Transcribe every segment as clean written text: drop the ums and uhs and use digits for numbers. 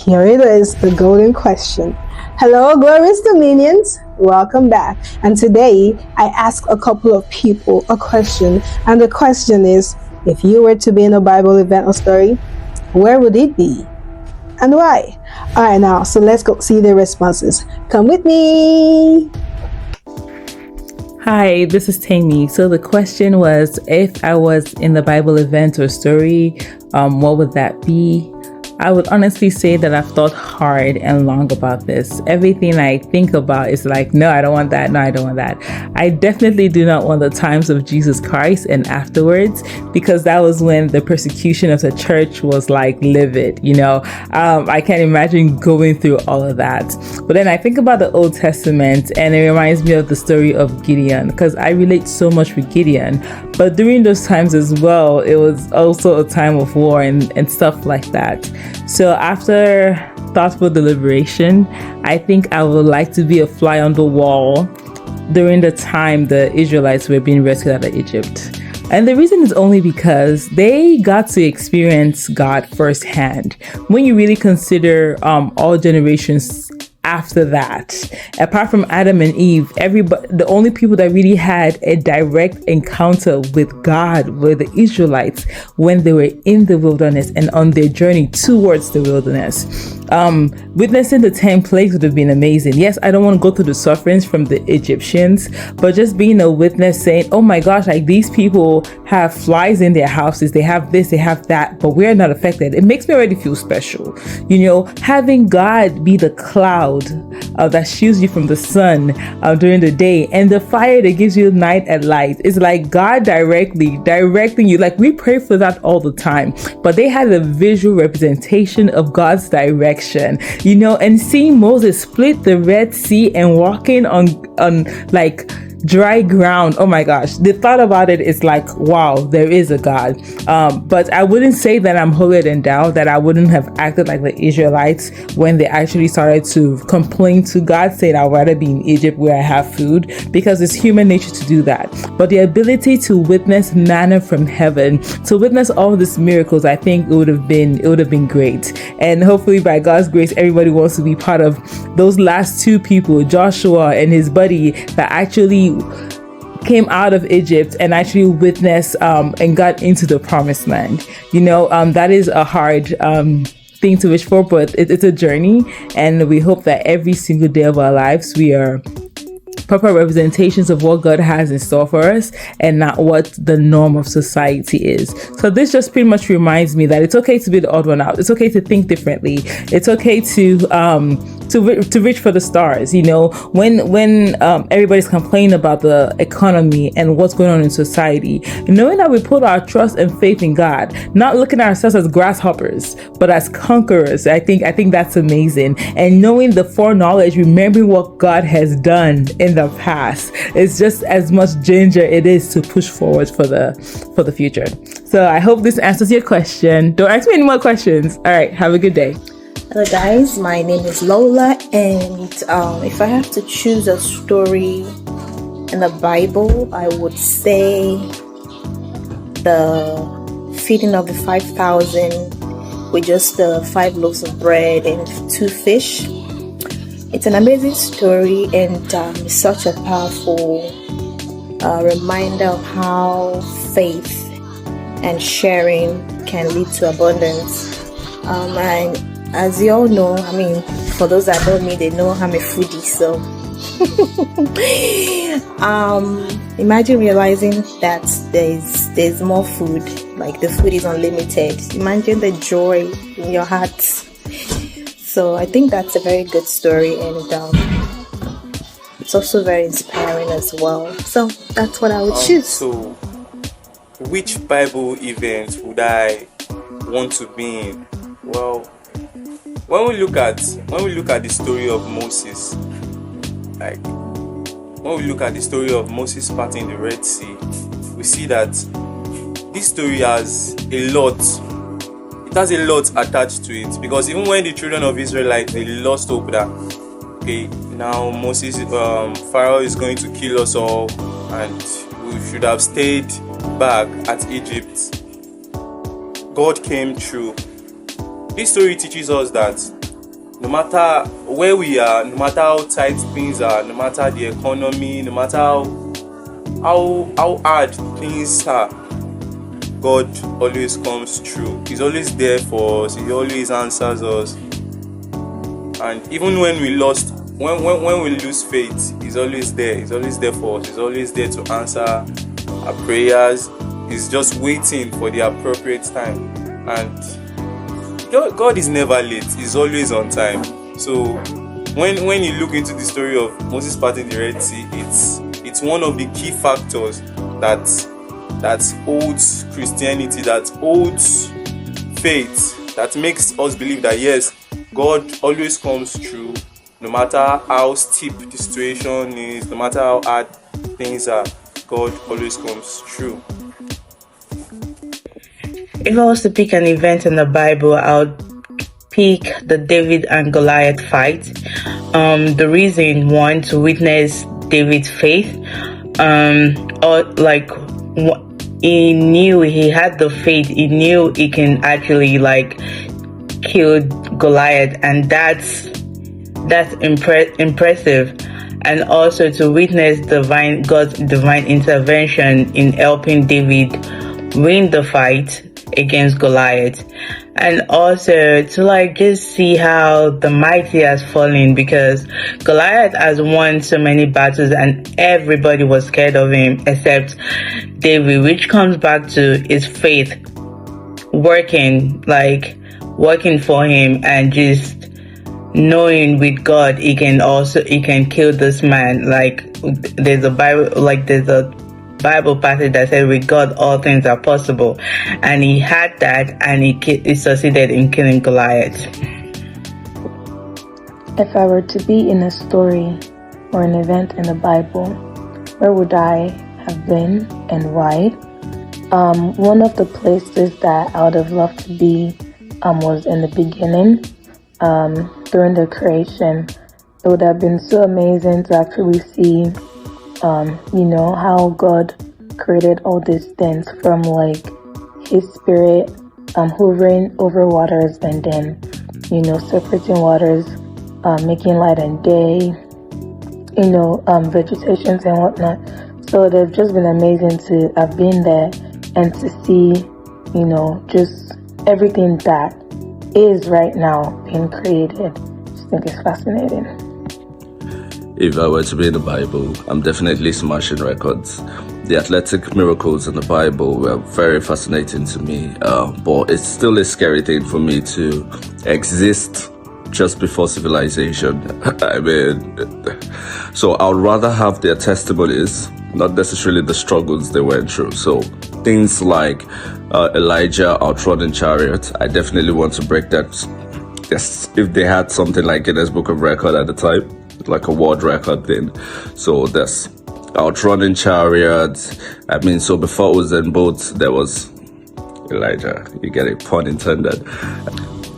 Here it is, the golden question. Hello, glorious Dominions. Welcome back. And today I ask a couple of people a question. And the question is, if you were to be in a Bible event or story, where would it be? And why? All right, now, so let's go see their responses. Come with me. Hi, this is Tammy. So the question was, if I was in the Bible event or story, what would that be? I would honestly say that I've thought hard and long about this. Everything I think about is like, no, I don't want that. No, I don't want that. I definitely do not want the times of Jesus Christ and afterwards, because that was when the persecution of the church was like livid, I can't imagine going through all of that. But then I think about the Old Testament and it reminds me of the story of Gideon, because I relate so much with Gideon. But during those times as well, it was also a time of war and stuff like that. So after thoughtful deliberation, I think I would like to be a fly on the wall during the time the Israelites were being rescued out of Egypt. And the reason is only because they got to experience God firsthand. When you really consider all generations after that, apart from Adam and Eve, the only people that really had a direct encounter with God were the Israelites when they were in the wilderness and on their journey towards the wilderness. Witnessing the 10 plagues would have been amazing. Yes, I don't want to go through the sufferings from the Egyptians, but just being a witness saying, oh my gosh, like these people have flies in their houses, they have this, they have that, but we're not affected. It makes me already feel special. Having God be the cloud that shields you from the sun during the day and the fire that gives you night and light. It's like God directing you. Like we pray for that all the time, but they had a visual representation of God's direction, and seeing Moses split the Red Sea and walking on like dry ground. Oh my gosh, the thought about it is like, wow, there is a God. But I wouldn't say that I'm holier than thou, that I wouldn't have acted like the Israelites when they actually started to complain to God, saying I'd rather be in Egypt where I have food, because it's human nature to do that. But the ability to witness manna from heaven, to witness all these miracles, I think it would have been great. And hopefully by God's grace, everybody wants to be part of those last two people, Joshua and his buddy, that actually came out of Egypt and actually witnessed and got into the promised land. That is a hard thing to wish for, but it's a journey, and we hope that every single day of our lives we are proper representations of what God has in store for us and not what the norm of society is. So this just pretty much reminds me that it's okay to be the odd one out. It's okay to think differently. It's okay to reach for the stars. When everybody's complaining about the economy and what's going on in society, knowing that we put our trust and faith in God, not looking at ourselves as grasshoppers, but as conquerors. I think that's amazing. And knowing the foreknowledge, remembering what God has done in the past, it's just as much ginger it is to push forward for the future. So I hope this answers your question. Don't ask me any more questions. All right, have a good day. Hello guys, my name is Lola, and if I have to choose a story in the Bible, I would say the feeding of the 5,000 with just the 5 loaves of bread and 2 fish. It's an amazing story, and it's such a powerful reminder of how faith and sharing can lead to abundance. And as you all know, for those that know me, they know I'm a foodie, so imagine realizing that there's more food, like the food is unlimited. Imagine the joy in your heart. So I think that's a very good story, and it's also very inspiring as well. So that's what I would choose. So which Bible event would I want to be in? Well, when we look at the story of Moses, when we look at the story of Moses parting the Red Sea, we see that this story has a lot. It has a lot attached to it, because even when the children of Israelites, they lost hope that now Moses, Pharaoh is going to kill us all, and we should have stayed back at Egypt. God came through. This story teaches us that no matter where we are, no matter how tight things are, no matter the economy, no matter how hard things are, God always comes through. He's always there for us. He always answers us. And even when we lose faith, He's always there. He's always there for us. He's always there to answer our prayers. He's just waiting for the appropriate time. And God is never late. He's always on time. So when you look into the story of Moses parting the Red Sea, it's one of the key factors that holds Christianity, that holds faith, that makes us believe that yes, God always comes through, no matter how steep the situation is, no matter how hard things are. God always comes through. If I was to pick an event in the Bible, I would pick the David and Goliath fight. The reason, one, to witness David's faith. He knew he had the faith. He knew he can actually kill Goliath, and that's impressive. And also to witness God's divine intervention in helping David win the fight against Goliath, and also to just see how the mighty has fallen, because Goliath has won so many battles and everybody was scared of him except David, which comes back to his faith working for him, and just knowing with God he can kill this man. There's a Bible passage that says with God all things are possible, and he had that, and he succeeded in killing Goliath. If I were to be in a story or an event in the Bible, where would I have been and why? One of the places that I would have loved to be was in the beginning, during the creation. It would have been so amazing to actually see how God created all these things from His Spirit hovering over waters, and then separating waters, making light and day, vegetations and whatnot. So it has just been amazing to have been there and to see just everything that is right now being created. I just think it's fascinating. If I were to be in the Bible, I'm definitely smashing records. The athletic miracles in the Bible were very fascinating to me, but it's still a scary thing for me to exist just before civilization. So I would rather have their testimonies, not necessarily the struggles they went through. So things like Elijah outrunning chariot, I definitely want to break that. Yes, if they had something like Guinness Book of Record at the time, like a world record thing. So that's outrunning chariots. So before it was in boats, there was Elijah. You get it, pun intended.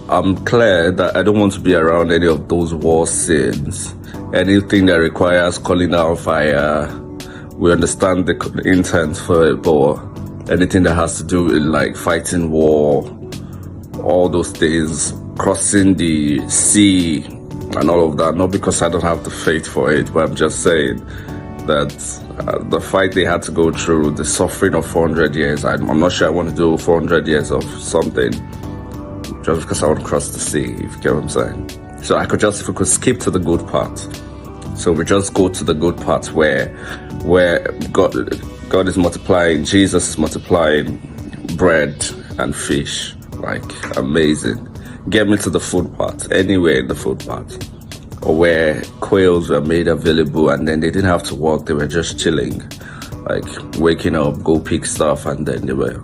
I'm clear that I don't want to be around any of those war scenes. Anything that requires calling down fire, we understand the intent for it, but anything that has to do with fighting war, all those things, crossing the sea and all of that, not because I don't have the faith for it, but I'm just saying that the fight they had to go through, the suffering of 400 years, I'm not sure I want to do 400 years of something just because I want to cross the sea, if you get what I'm saying. So if we could skip to the good part. So we just go to the good part where God is multiplying, Jesus is multiplying bread and fish. Amazing. Get me to the food part, anywhere in the food part. Or where quails were made available and then they didn't have to work, they were just chilling. Waking up, go pick stuff, and then they were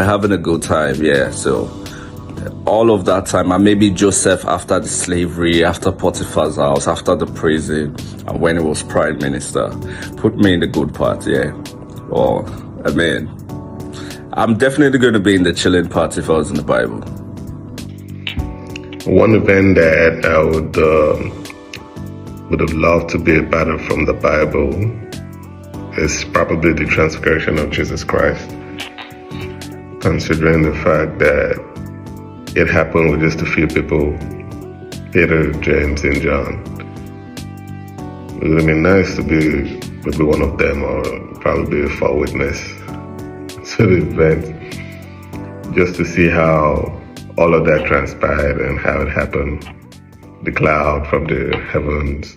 having a good time, yeah. So all of that time, and maybe Joseph after the slavery, after Potiphar's house, after the prison, and when he was prime minister, put me in the good part, yeah. I'm definitely going to be in the chilling part if I was in the Bible. One event that I would have loved to be a part of from the Bible is probably the transfiguration of Jesus Christ, considering the fact that it happened with just a few people Peter, James, and John. It would have been nice to be maybe one of them, or probably be a full witness to the event, just to see how all of that transpired and how it happened. The cloud from the heavens,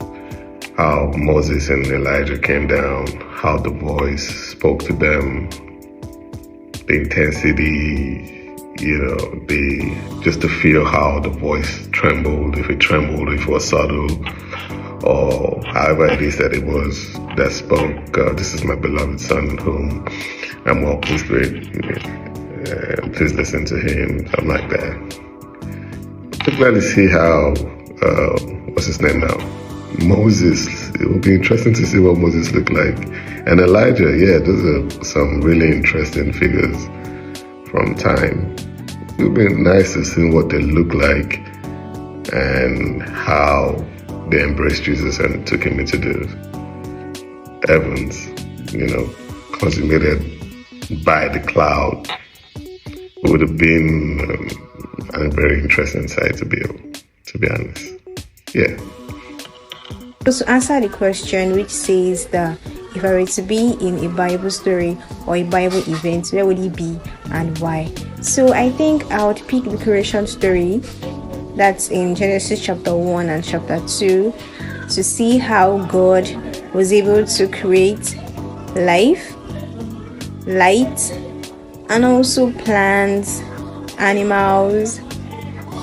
how Moses and Elijah came down, how the voice spoke to them, the intensity, just to feel how the voice trembled, if it was subtle, or however it is that it was that spoke, this is my beloved son in whom I'm well pleased with, please listen to him, something like that. I'm glad to see how, what's his name now? Moses. It will be interesting to see what Moses looked like. And Elijah, yeah, those are some really interesting figures from time. It would be nice to see what they look like and how they embraced Jesus and took him into the heavens, consummated by the cloud. It would have been a very interesting sight to be honest. Yeah. To answer the question, which says that if I were to be in a Bible story or a Bible event, where would it be and why? So I think I would pick the creation story, that's in Genesis chapter 1 and chapter 2, to see how God was able to create life, light, and also plants, animals,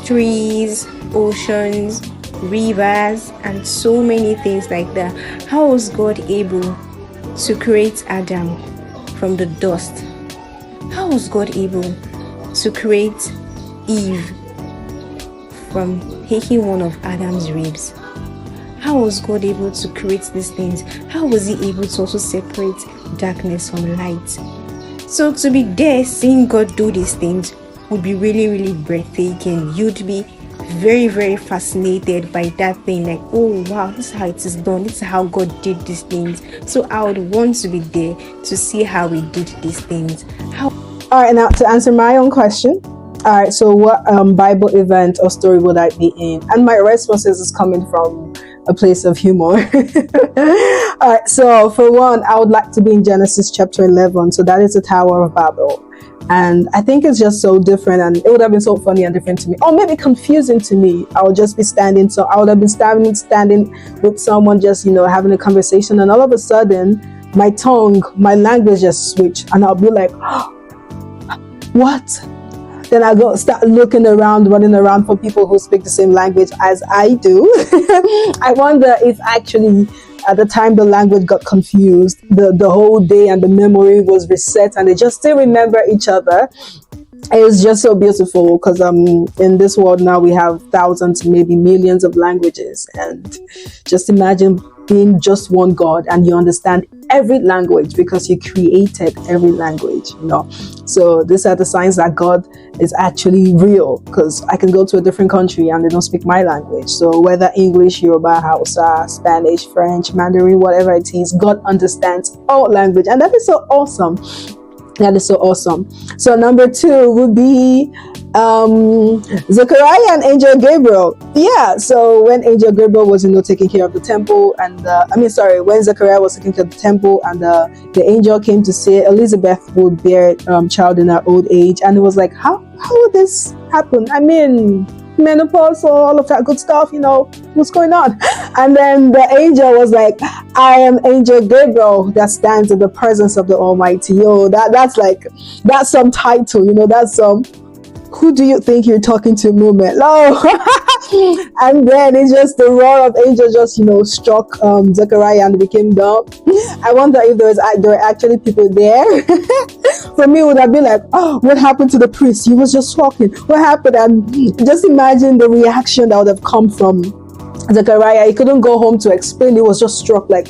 trees, oceans, rivers, and so many things like that. How was God able to create Adam from the dust? How was God able to create Eve from taking one of Adam's ribs? How was God able to create these things? How was he able to also separate darkness from light? So to be there seeing God do these things would be really, really breathtaking. You'd be very, very fascinated by that thing, like, oh wow, this is how it is done, this is how God did these things. So I would want to be there to see how he did these things. Alright, now to answer my own question. Alright, so what Bible event or story would I be in? And my responses is coming from a place of humor. Alright, so for one, I would like to be in Genesis chapter 11. So that is the Tower of Babel. And I think it's just so different, and it would have been so funny and different to me, or maybe confusing to me. I would just be standing, so I would have been standing with someone, just having a conversation, and all of a sudden my language just switched, and I'll be like, oh, what? Then I go start looking around, running around for people who speak the same language as I do. I wonder if actually at the time the language got confused, the whole day and the memory was reset and they just still remember each other. It's just so beautiful because in this world now we have thousands, maybe millions of languages, and just imagine being just one God and you understand every language because you created every language, So these are the signs that God is actually real, because I can go to a different country and they don't speak my language. So whether English, Yoruba, Hausa, Spanish, French, Mandarin, whatever it is, God understands all language, and that is so awesome. That is so awesome. So number 2 would be Zechariah and Angel Gabriel. Yeah, so when Angel Gabriel was taking care of the temple, and when Zechariah was taking care of the temple, and the angel came to say Elizabeth would bear child in her old age, and it was like, how would this happen? I mean, menopause, all of that good stuff, what's going on? And then the angel was like, I am Angel Gabriel that stands in the presence of the Almighty. That's some title, that's some who do you think you're talking to moment. No. And then it's just the roar of angels just struck Zechariah and became dumb. I wonder if there were actually people there. For me, it would have been like, oh, what happened to the priest? He was just talking. What happened? And just imagine the reaction that would have come from Zechariah. He couldn't go home to explain. He was just struck like.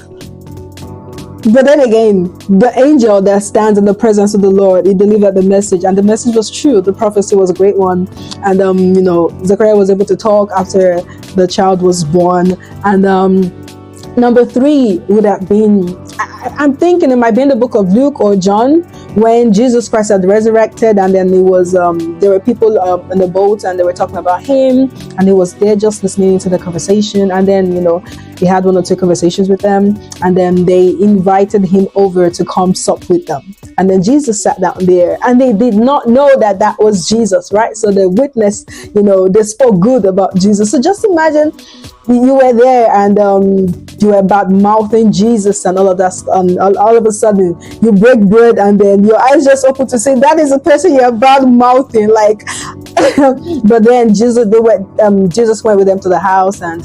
But then again, the angel that stands in the presence of the Lord, he delivered the message, and the message was true. The prophecy was a great one, and Zechariah was able to talk after the child was born. And number 3 would have been, I'm thinking it might be in the book of Luke or John, when Jesus Christ had resurrected, and then there were people in the boat, and they were talking about him, and he was there just listening to the conversation, and then he had 1 or 2 conversations with them, and then they invited him over to come sup with them, and then Jesus sat down there, and they did not know that that was Jesus, right? So they witnessed, they spoke good about Jesus. So just imagine you were there, and you were about mouthing Jesus and all of that, and all of a sudden you break bread, and then your eyes just open to say that is the person you're about mouthing, like. But then Jesus went with them to the house, and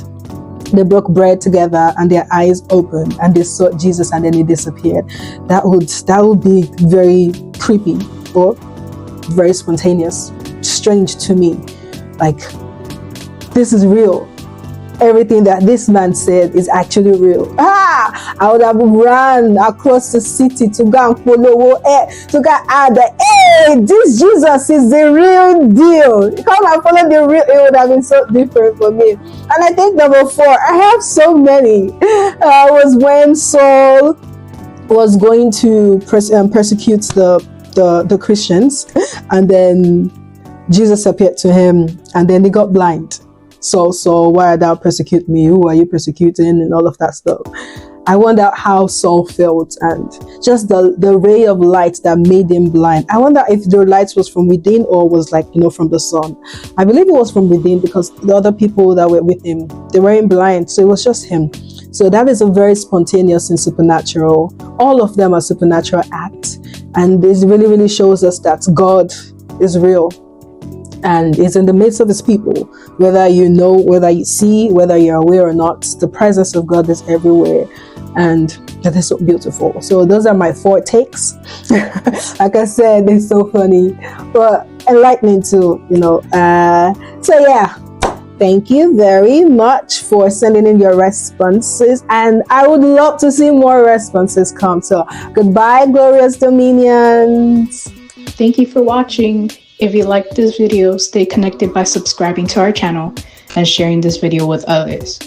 they broke bread together, and their eyes opened, and they saw Jesus, and then he disappeared. That would be very creepy or very spontaneous, strange to me. Like, this is real. Everything that this man said is actually real. I would have run across the city to go and follow to go add that, hey, this Jesus is the real deal. Come and follow the real. It would have been so different for me. And I think number 4, I have so many. Was when Saul was going to persecute the Christians, and then Jesus appeared to him, and then he got blind. So why thou persecute me? Who are you persecuting? And all of that stuff. I wonder how Saul felt, and just the ray of light that made him blind. I wonder if the light was from within or was from the sun. I believe it was from within, because the other people that were with him, they weren't blind, so it was just him. So that is a very spontaneous and supernatural. All of them are supernatural acts, and this really, really shows us that God is real and is in the midst of his people. Whether you know, whether you see, whether you're aware or not, the presence of God is everywhere, and that is so beautiful. So those are my 4 takes. Like I said, it's so funny, but enlightening too, so yeah, thank you very much for sending in your responses, and I would love to see more responses come. So goodbye, glorious Dominions. Thank you for watching. If you liked this video, stay connected by subscribing to our channel and sharing this video with others.